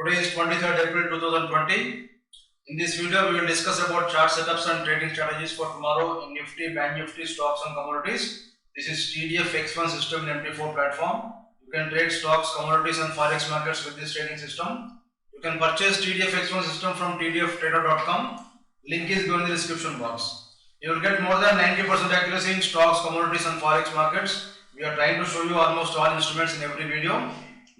Today is 23rd April 2020. In this video, we will discuss about chart setups and trading strategies for tomorrow in Nifty, Banknifty, stocks and commodities. This is TDF X1 system in MT4 platform. You can trade stocks, commodities and Forex markets with this trading system. You can purchase TDF X1 system from tdftrader.com. Link is given in the description box. You will get more than 90% accuracy in stocks, commodities and Forex markets. We are trying to show you almost all instruments in every video.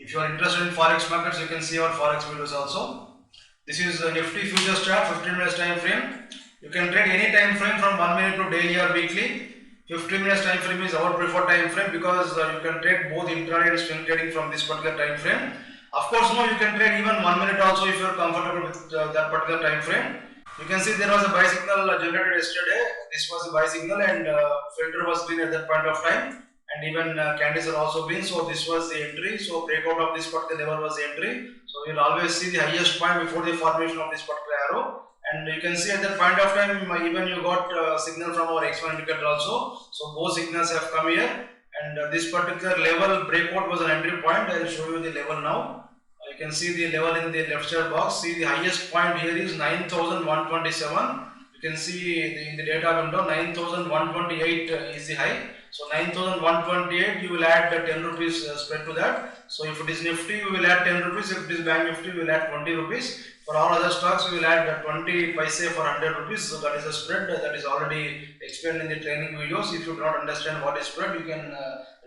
If you are interested in Forex markets, you can see our Forex videos also. This is a Nifty futures chart, 15 minutes time frame. You can trade any time frame from 1 minute to daily or weekly. 15 minutes time frame is our preferred time frame because you can trade both intraday and swing trading from this particular time frame. Of course, you can trade even 1 minute also if you are comfortable with that particular time frame. You can see there was a buy signal generated yesterday. This was a buy signal and filter was green at that point of time. And even candles are also green, so this was the entry. So breakout of this particular level was the entry. So you will always see the highest point before the formation of this particular arrow. And you can see at that point of time, even you got signal from our X1 indicator also. So both signals have come here, and this particular level breakout was an entry point. I will show you the level now. You can see the level in the left side box. See the highest point here is 9,127. You can see in the data window 9,128 is the high. So 9,128, you will add 10 rupees spread to that. So if it is Nifty, we will add 10 rupees. If it is Bank Nifty, we will add 20 rupees. For all other stocks, we will add 20 paise for 100 rupees. So that is a spread that is already explained in the training videos. If you do not understand what is spread, you can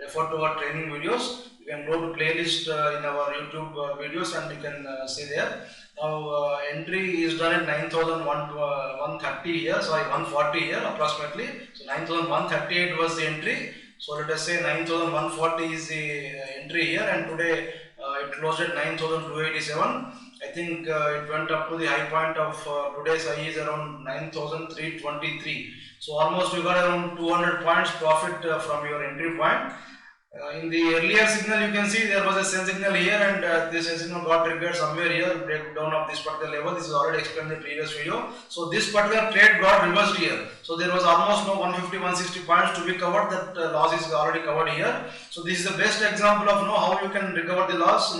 refer to our training videos. You can go to playlist in our YouTube videos and you can see there. Now entry is done at 9,130 here, sorry 140 here approximately. So 9,138 was the entry. So let us say 9,140 is the entry here, and today it closed at 9,287. I think it went up to the high point of today's high is around 9,323. So almost you got around 200 points profit from your entry point. In the earlier signal, you can see there was a sell signal here, and this signal got triggered somewhere here, breakdown of this particular level. This is already explained in the previous video. So this particular trade got reversed here. So there was almost 150, 160 points to be covered. That loss is already covered here. So this is the best example of how you can recover the loss.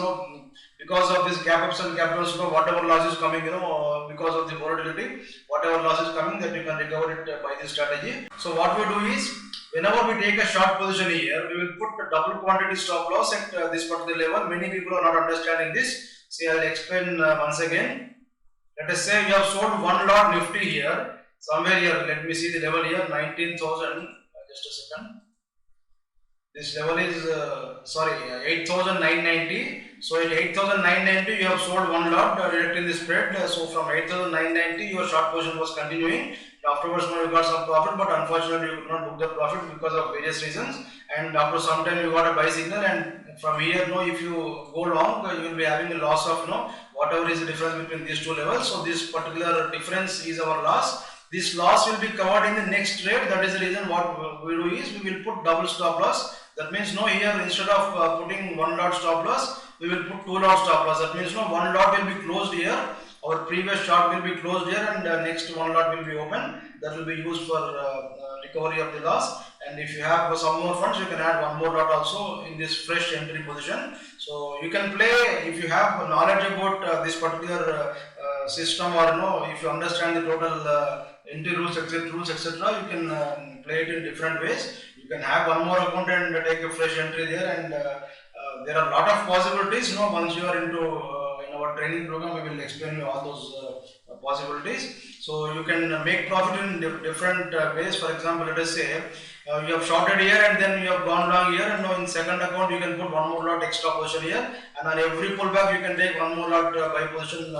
Because of this gap ups and gap downs, whatever loss is coming, because of the volatility, whatever loss is coming, that you can recover it by this strategy. So what we do is, whenever we take a short position here, we will put a double quantity stop loss at this particular level. Many people are not understanding this. See, I will explain once again. Let us say you have sold one lot Nifty here, somewhere here. Let me see the level here, 19,000. Just a second. This level is 8,990. So at 8,990 you have sold one lot directly in the spread. So from 8,990 your short position was continuing. Afterwards you got some profit, but unfortunately you could not book the profit because of various reasons. And after some time you got a buy signal, and from here if you go long, you will be having a loss of whatever is the difference between these two levels. So this particular difference is our loss. This loss will be covered in the next trade. That is the reason what we do is we will put double stop loss. That means here instead of putting one lot stop loss, we will put two lot stop loss. That means one lot will be closed here. Our previous short will be closed here, and next one lot will be open. That will be used for recovery of the loss. And if you have some more funds, you can add one more lot also in this fresh entry position. So you can play, if you have knowledge about this particular system, or if you understand the total entry rules, etc., you can play it in different ways. You can have one more account and take a fresh entry there, and there are a lot of possibilities. Once you are into in our training program, we will explain you all those possibilities. So you can make profit in different ways. For example, let us say you have shorted here and then you have gone long here, and in second account you can put one more lot extra position here, and on every pullback you can take one more lot buy position in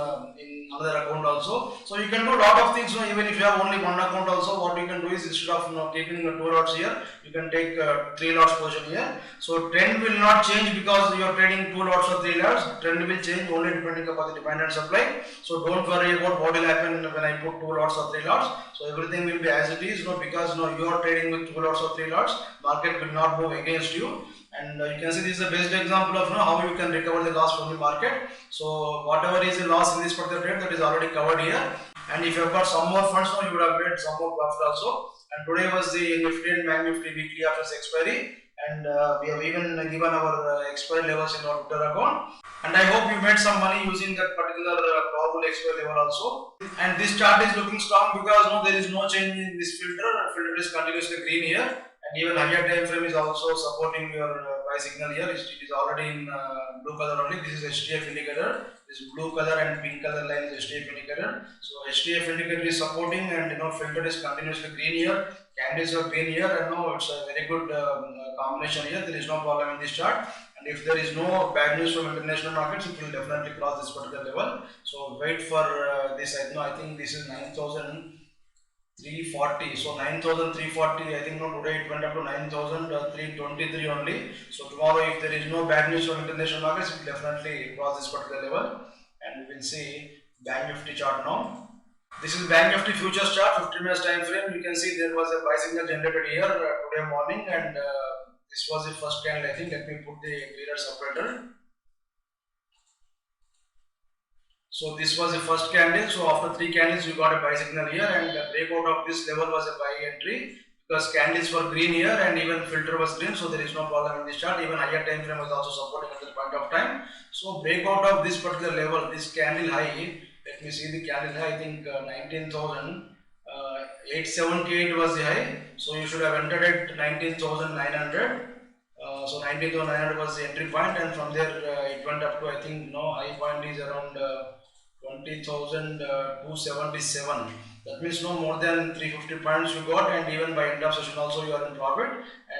another account also. So you can do a lot of things. Even if you have only one account also, what you can do is, instead of keeping two lots here, you can take three lots position here. So trend will not change because you are trading two lots or three lots. Trend will change only depending upon the demand and supply. So don't worry about what will happen when I put two lots or three lots. So everything will be as it is, because you are trading with two lots or three lots. Market will not move against you. And you can see this is the best example of how you can recover the loss from the market. So whatever is the loss in this particular trade, that is already covered here. And if you have got some more funds, you would have made some more profit also. And today was the Nifty and Banknifty weekly after expiry. and we have even given our expiry levels in our Twitter account. And I hope you made some money using that particular probable expiry level also. And this chart is looking strong because no, there is no change in this filter. Filter is continuously green here, and even higher time frame is also supporting your buy signal here. It is already in blue color only. This is HDF indicator. This blue color and pink color line is HDF indicator. So HDF indicator is supporting, and filter is continuously green here. Candles are green here, and it's a very good combination here. There is no problem in this chart. And if there is no bad news from international markets, it will definitely cross this particular level. So wait for this. I think this is 9,340. So 9,340. I think today it went up to 9,323 only. So tomorrow, if there is no bad news from international markets, it will definitely cross this particular level. And we will see Bank Nifty chart now. This is Bank Nifty futures chart, 15 minutes time frame. You can see there was a buy signal generated here today morning, and this was the first candle. I think let me put the period separator. So this was the first candle. So after 3 candles, you got a buy signal here, and the breakout of this level was a buy entry because candles were green here and even filter was green. So there is no problem in this chart. Even higher time frame was also supporting at that point of time. So breakout of this particular level, this candle high. Let me see the candle high. I think 19,878 was the high. So you should have entered at 19,900. So 19,900 was the entry point, and from there it went up to, I think high point is around 20,277. That means no more than 350 points you got, and even by end of session also you are in profit.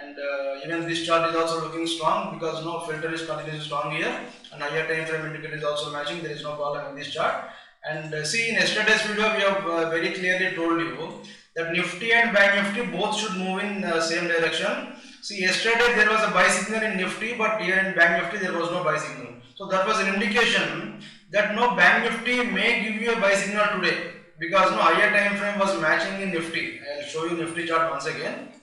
And even this chart is also looking strong because filter is continuously strong here, and higher time frame indicator is also matching. There is no problem in this chart. And see, in yesterday's video we have very clearly told you that Nifty and Bank Nifty both should move in same direction. See, yesterday there was a buy signal in Nifty, but here in Bank Nifty there was no buy signal. So that was an indication that Bank Nifty may give you a buy signal today because higher time frame was matching in Nifty. I will show you Nifty chart once again.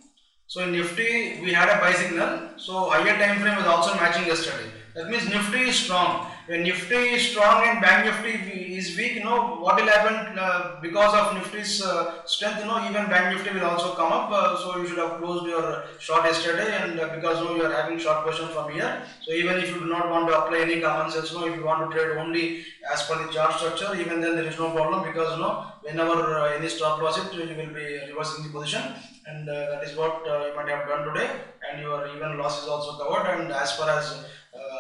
So in Nifty we had a buy signal. So higher time frame was also matching yesterday. That means Nifty is strong. When Nifty is strong and Bank Nifty is weak, what will happen because of Nifty's strength? Even Bank Nifty will also come up. So you should have closed your short yesterday, and because you are having short position from here. So even if you do not want to apply any common sense, if you want to trade only as per the chart structure, even then there is no problem because whenever any stop loss hit, you will be reversing the position, and that is what you might have done today, and your even loss is also covered. And as far as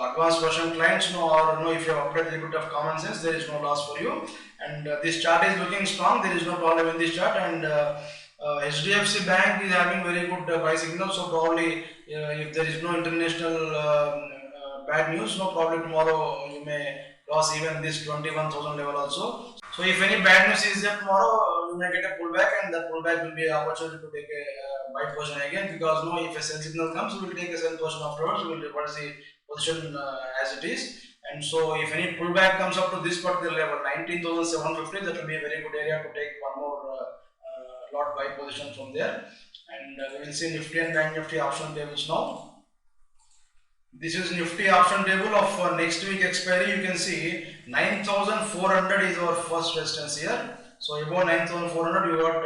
advanced version clients or if you have applied a little bit of common sense, there is no loss for you. And this chart is looking strong. There is no problem in this chart. And HDFC Bank is having very good buy signal. So probably if there is no international bad news, probably tomorrow you may cross even this 21,000 level also. So if any bad news is there tomorrow, you may get a pullback, and that pullback will be an opportunity to take a buy position again, because if a sell signal comes, we will take a sell position afterwards. We will reverse the position as it is. And so if any pullback comes up to this particular level, 19,750, that will be a very good area to take one more lot buy position from there. And we will see Nifty and Bank Nifty option tables now. This is Nifty option table of next week expiry. You can see 9,400 is our first resistance here. So above 9,400 you got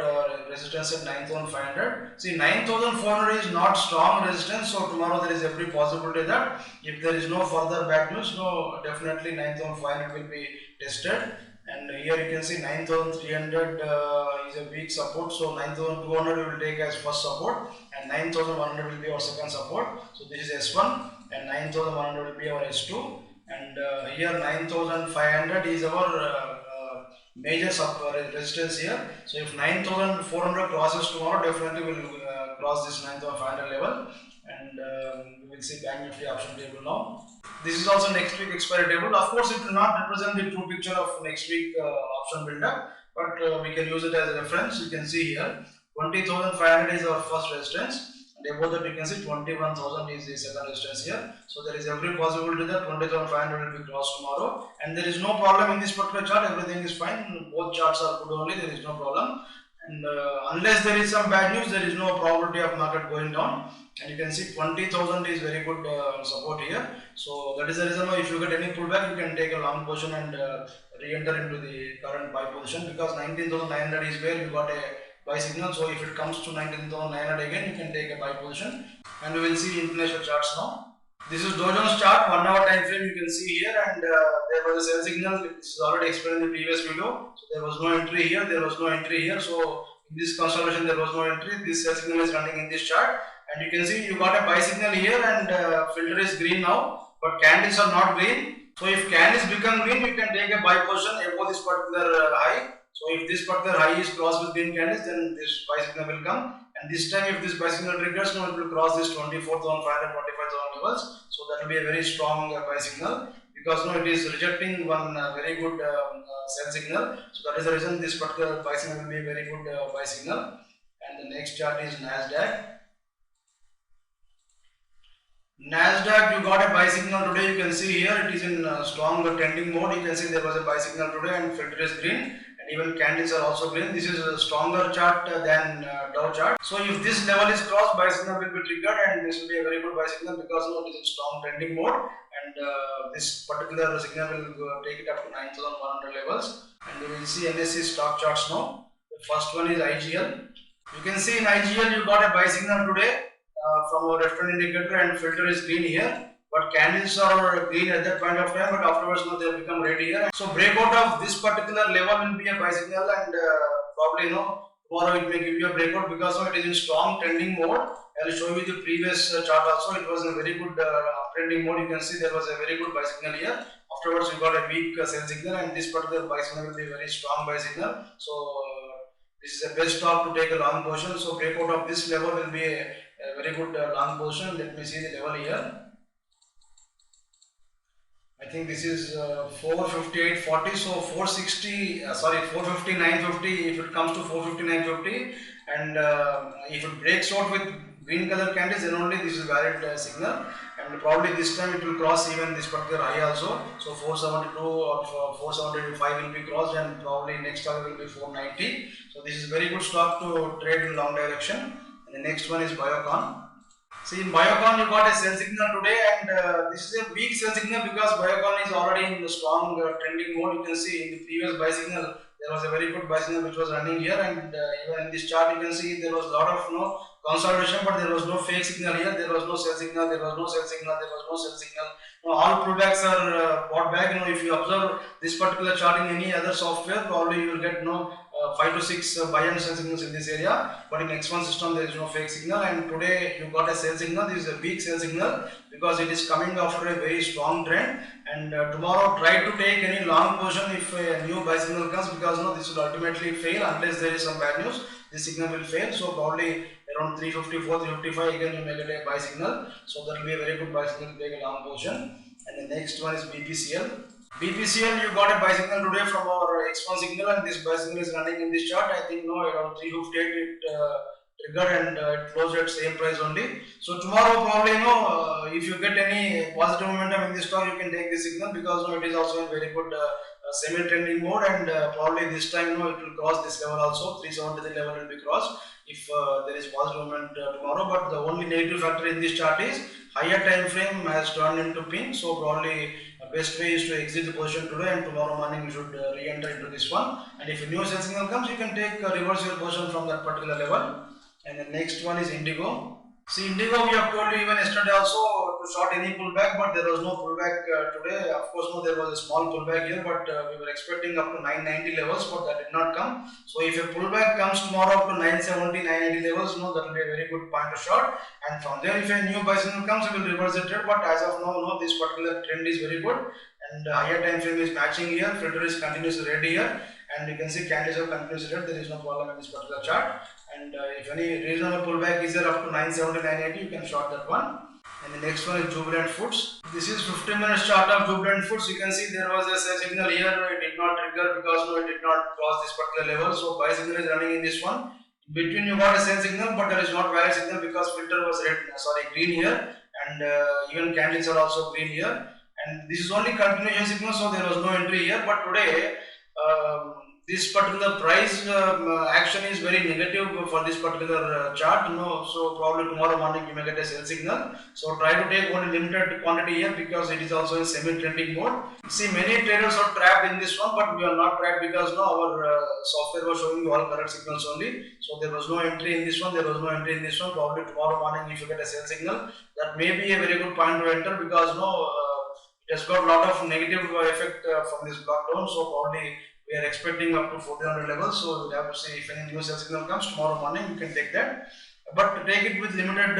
resistance at 9,500. See, 9,400 is not strong resistance. So tomorrow there is every possibility that if there is no further bad news, definitely 9,500 will be tested. And here you can see 9,300 is a weak support. So 9,200 we will take as first support, and 9,100 will be our second support. So this is S1, and 9,100 will be our S2, and here 9,500 is our major resistance here. So if 9,400 crosses tomorrow, definitely we will cross this 9,500 level, and we will see Bank Nifty option table now. This is also next week expiry table. Of course, it will not represent the true picture of next week option buildup, but we can use it as a reference. You can see here 20,500 is our first resistance, and above that you can see 21,000 is the second resistance here. So there is every possibility that 20,500 will be crossed tomorrow, and there is no problem in this particular chart. Everything is fine. Both charts are good only. There is no problem. And unless there is some bad news, there is no probability of market going down. And you can see 20,000 is very good support here. So that is the reason why if you get any pullback, you can take a long position and re-enter into the current buy position, because 19,900 is where you got a buy signal. So if it comes to 19,900 again, you can take a buy position. And we will see international charts now. This is Dow Jones chart, 1 hour time frame you can see here, and there was a sell signal. This is already explained in the previous video. So there was no entry here, there was no entry here. So in this consolidation there was no entry. This sell signal is running in this chart, and you can see you got a buy signal here, and filter is green now, but candles are not green. So if candles become green, you can take a buy position above this particular high. So if this particular high is crossed with green candles, then this buy signal will come. And this time, if this buy signal triggers, now it will cross this 24,500, 25,000 levels. So that will be a very strong buy signal, because now it is rejecting one very good sell signal. So that is the reason this particular buy signal will be a very good buy signal. And the next chart is Nasdaq. Nasdaq, you got a buy signal today. You can see here it is in strong trending mode. You can see there was a buy signal today, and filter is green. Even candles are also green. This is a stronger chart than Dow chart. So if this level is crossed, buy signal will be triggered, and this will be a very good buy signal, because now it is in strong trending mode, and this particular signal will take it up to 9,100 levels. And we will see NSE stock charts now. The first one is IGL. You can see in IGL you got a buy signal today from our reference indicator, and filter is green here. But candles are green at that point of time, but afterwards now they have become red here. So breakout of this particular level will be a buy signal, and probably tomorrow it may give you a breakout, because now it is in strong trending mode. I will show you the previous chart also. It was a very good trending mode. You can see there was a very good buy signal here. Afterwards you got a weak sell signal, and this particular buy signal will be a very strong buy signal. So this is a best stop to take a long position. So breakout of this level will be a very good long position. Let me see the level here. I think this is 458.40, so 459.50. If it comes to 459.50, and if it breaks out with green color candles, then only this is valid signal, and probably this time it will cross even this particular high also. So 472 or 475 will be crossed, and probably next target will be 490. So this is very good stock to trade in long direction. And the next one is Biocon. See, in Biocon you got a sell signal today, and this is a weak sell signal, because Biocon is already in the strong trending mode. You can see in the previous buy signal there was a very good buy signal which was running here, and even in this chart you can see there was a lot of consolidation, but there was no fake signal here. There was no sell signal, there was no sell signal, there was no sell signal. All pullbacks are bought back. If you observe this particular chart in any other software, probably you will get 5 to 6 buy and sell signals in this area, but in X1 system there is no fake signal, and today you got a sell signal. This is a weak sell signal, because it is coming after a very strong trend, and tomorrow try to take any long position if a new buy signal comes, because this will ultimately fail unless there is some bad news. This signal will fail, so probably around 354, 355 again you may get a buy signal. So that will be a very good buy signal to take a long position. And the next one is BPCL. BPCL, you got a buy signal today from our X1 signal, and this buy signal is running in this chart. I think around 358 it triggered, and it closed at same price only. So tomorrow probably if you get any positive momentum in this stock, you can take this signal, because it is also in very good semi-trending mode, and probably this time it will cross this level also. 373 level will be crossed if there is positive momentum tomorrow. But the only negative factor in this chart is higher time frame has turned into pink. So probably best way is to exit the position today, and tomorrow morning you should re-enter into this one. And if a new sell signal comes, you can take reverse your position from that particular level. And the next one is Indigo. See, Indigo, we have told you even yesterday also to short any pullback, but there was no pullback today. Of course, there was a small pullback here, but we were expecting up to 990 levels, but that did not come. So if a pullback comes tomorrow up to 970, 980 levels, that will be a very good point to short. And from there, if a new buy signal comes, we will reverse the trade. But as of now, this particular trend is very good, and higher time frame is matching here. Filter is continuously red here, and you can see candles are continuously red. There is no problem in this particular chart. And if any reasonable pullback is there up to 970, 980, you can short that one. And the next one is Jubilant Foods. This is 15 minutes chart of Jubilant Foods. You can see there was a sell signal here. It did not trigger because it did not cross this particular level. So buy signal is running in this one. In between you got a sell signal, but there is not valid signal because filter was green here, and even candles are also green here. And this is only continuation signal, so there was no entry here. But today this particular price action is very negative for this particular chart, so probably tomorrow morning you may get a sell signal. So try to take only limited quantity here because it is also in semi-trending mode. See, many traders are trapped in this one, but we are not trapped because our software was showing you all correct signals only. So there was no entry in this one, there was no entry in this one. Probably tomorrow morning if you get a sell signal, that may be a very good point to enter because it has got a lot of negative effect from this block down. So probably we are expecting up to 1400 levels, so we'll have to see if any new sell signal comes tomorrow morning. You can take that, but take it with limited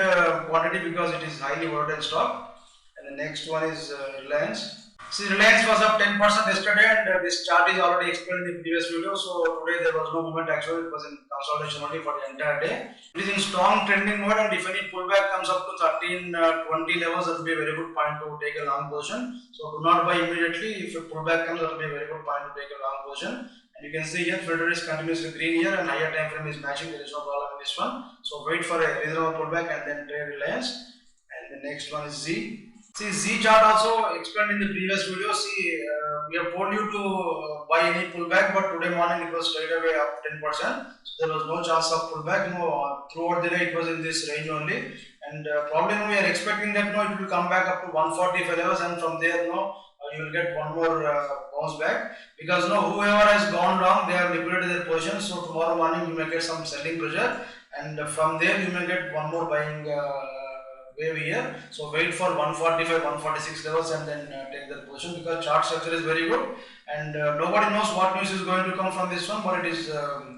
quantity because it is highly volatile stock. And the next one is Reliance. See, Reliance was up 10% yesterday, and this chart is already explained in the previous video. So today there was no movement actually; it was in consolidation only for the entire day. It is in strong trending mode, and if any pullback comes up to 1320 levels, that will be a very good point to take a long position. So do not buy immediately. If a pullback comes, that will be a very good point to take a long position. And you can see here filter is continuously green here, and higher time frame is matching. There is no problem in this one. So wait for a reasonable pullback and then trade Reliance. And the next one is Z. See, Z chart also explained in the previous video. See, we have told you to buy any pullback, but today morning it was straight away up 10%. So there was no chance of pullback. Throughout the day it was in this range only. And probably we are expecting that it will come back up to 145 levels, and from there you will get one more bounce back because whoever has gone long, they have liquidated their position. So tomorrow morning you may get some selling pressure, and from there you may get one more buying wave here. So wait for 145, 146 levels and then take that position because chart structure is very good, and nobody knows what news is going to come from this one, but it is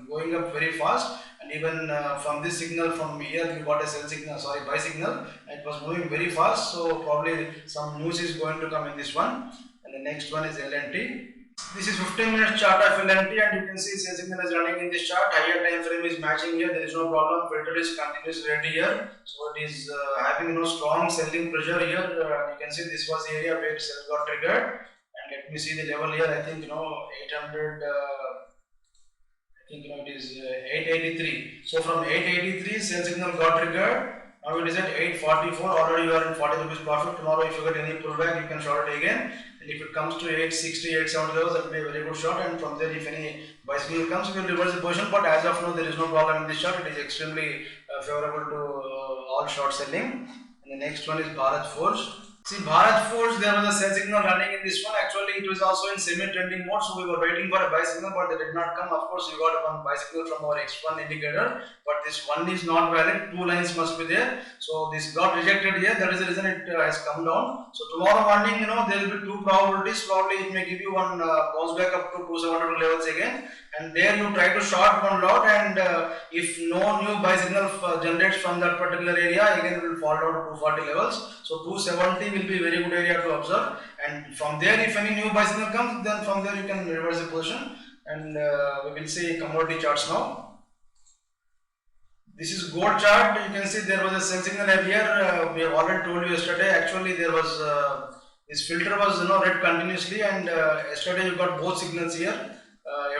going up very fast. And even from this signal from here we got a sell signal, buy signal. It was moving very fast, so probably some news is going to come in this one. And the next one is L&T. This is 15-minute chart of L&T, and you can see sell signal is running in this chart. Higher time frame is matching here. There is no problem. Filter is continuously ready here, so it is having strong selling pressure here. You can see this was the area where sell got triggered. And let me see the level here. I think 800. I think it is 883. So from 883, sell signal got triggered. Now it is at 844. Already you are in 40 rupees profit. Tomorrow, if you get any pullback, you can short it again. And if it comes to 860, 870 levels, that will be a very good shot. And from there, if any buy signal comes, you will reverse the position. But as of now, there is no problem in this chart. It is extremely favorable to all short selling. And the next one is Bharat Forge. See, Bharat Forge, there was a sell signal running in this one. Actually, it was also in semi-trending mode, so we were waiting for a buy signal, but they did not come. Of course, we got one buy signal from our X1 indicator, but this one is not valid. Two lines must be there. So this got rejected here. That is the reason it has come down. So tomorrow morning, there will be two probabilities. Probably it may give you one bounce back up to 272 levels again, and there you try to short one lot, and if no new buy signal generates from that particular area, again it will fall down to 240 levels. So 270 will be a very good area to observe, and from there if any new buy signal comes, then from there you can reverse the position. And we will see commodity charts now. This is gold chart. You can see there was a sell signal here. We have already told you yesterday. Actually there was this filter was read continuously, and yesterday you got both signals here,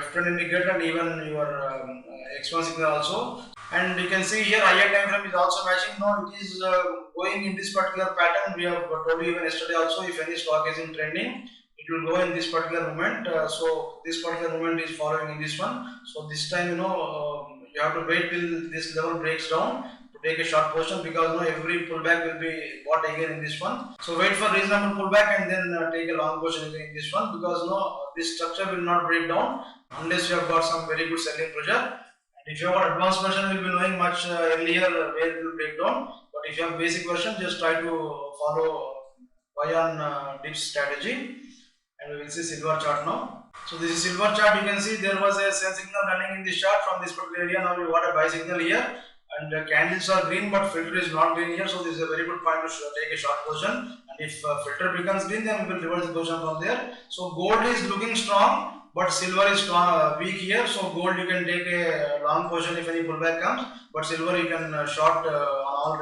F10 indicator and even your X1 signal also. And you can see here higher time frame is also matching. It is going in this particular pattern. We have told you even yesterday also, if any stock is in trending, it will go in this particular moment. So this particular moment is following in this one. So this time you have to wait till this level breaks down to take a short position, because every pullback will be bought again in this one. So wait for reasonable pullback and then take a long position again in this one, because this structure will not break down unless you have got some very good selling pressure. If you have got advanced version, you will be knowing much earlier where it will break down. But if you have basic version, just try to follow buy on dips strategy. And we will see silver chart now. So this is silver chart. You can see there was a sell signal running in this chart from this particular area. Now we got a buy signal here, and the candles are green, but filter is not green here. So this is a very good point to take a short position. And if filter becomes green, then we will reverse the position from there. So gold is looking strong, but silver is weak here. So gold you can take a long position if any pullback comes, but silver you can short on all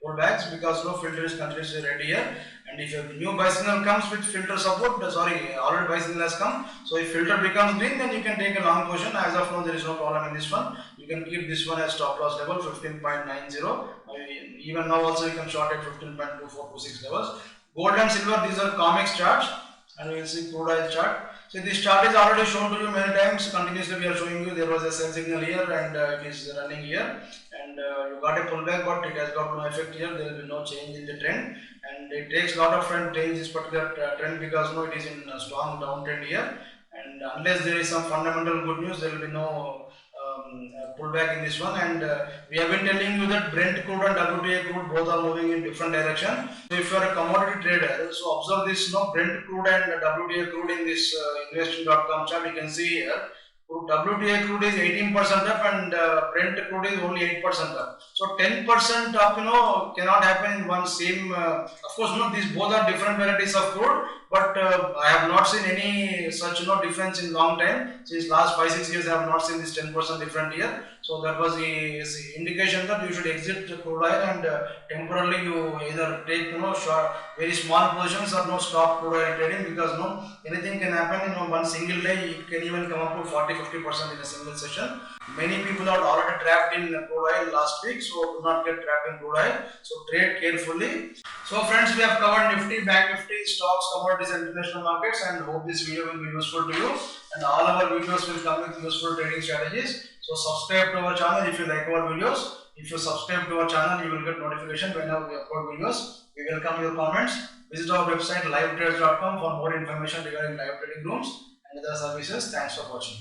pullbacks, because filter is continuously ready here. And if a new buy signal comes with filter support, already buy signal has come. So if filter becomes green, then you can take a long position. As of now, there is no problem in this one. You can keep this one as stop loss level 15.90. Even now also you can short at 15.2426 levels. Gold and silver, these are COMEX charts, and we will see crude oil chart. So this chart is already shown to you many times. Continuously we are showing you there was a sell signal here and it is running here, and you got a pullback, but it has got no effect here. There will be no change in the trend, and it takes a lot of time to change this particular trend because it is in a strong downtrend here, and unless there is some fundamental good news, there will be no pullback in this one. And we have been telling you that Brent crude and WTI crude both are moving in different direction. So if you are a commodity trader, so observe this Brent crude and WTI crude in this investing.com chart. You can see here WTI crude is 18% up and Brent crude is only 8% up. So 10% up cannot happen in one same. Of course these both are different varieties of crude, but I have not seen any such difference in long time. Since last 5-6 years I have not seen this 10% different here. So that was the indication that you should exit crude oil and temporarily you either take short, very small positions or stop crude oil trading, because anything can happen in one single day. It can even come up to 40-50% in a single session. Many people are already trapped in crude oil last week, so do not get trapped in crude oil. So trade carefully. So friends, we have covered Nifty, Banknifty, stocks, commodities and international markets, and hope this video will be useful to you, and all our videos will come with useful trading strategies. So subscribe to our channel if you like our videos. If you subscribe to our channel, you will get notification whenever we upload videos. We welcome your comments. Visit our website livetrades.com for more information regarding live trading rooms and other services. Thanks for watching.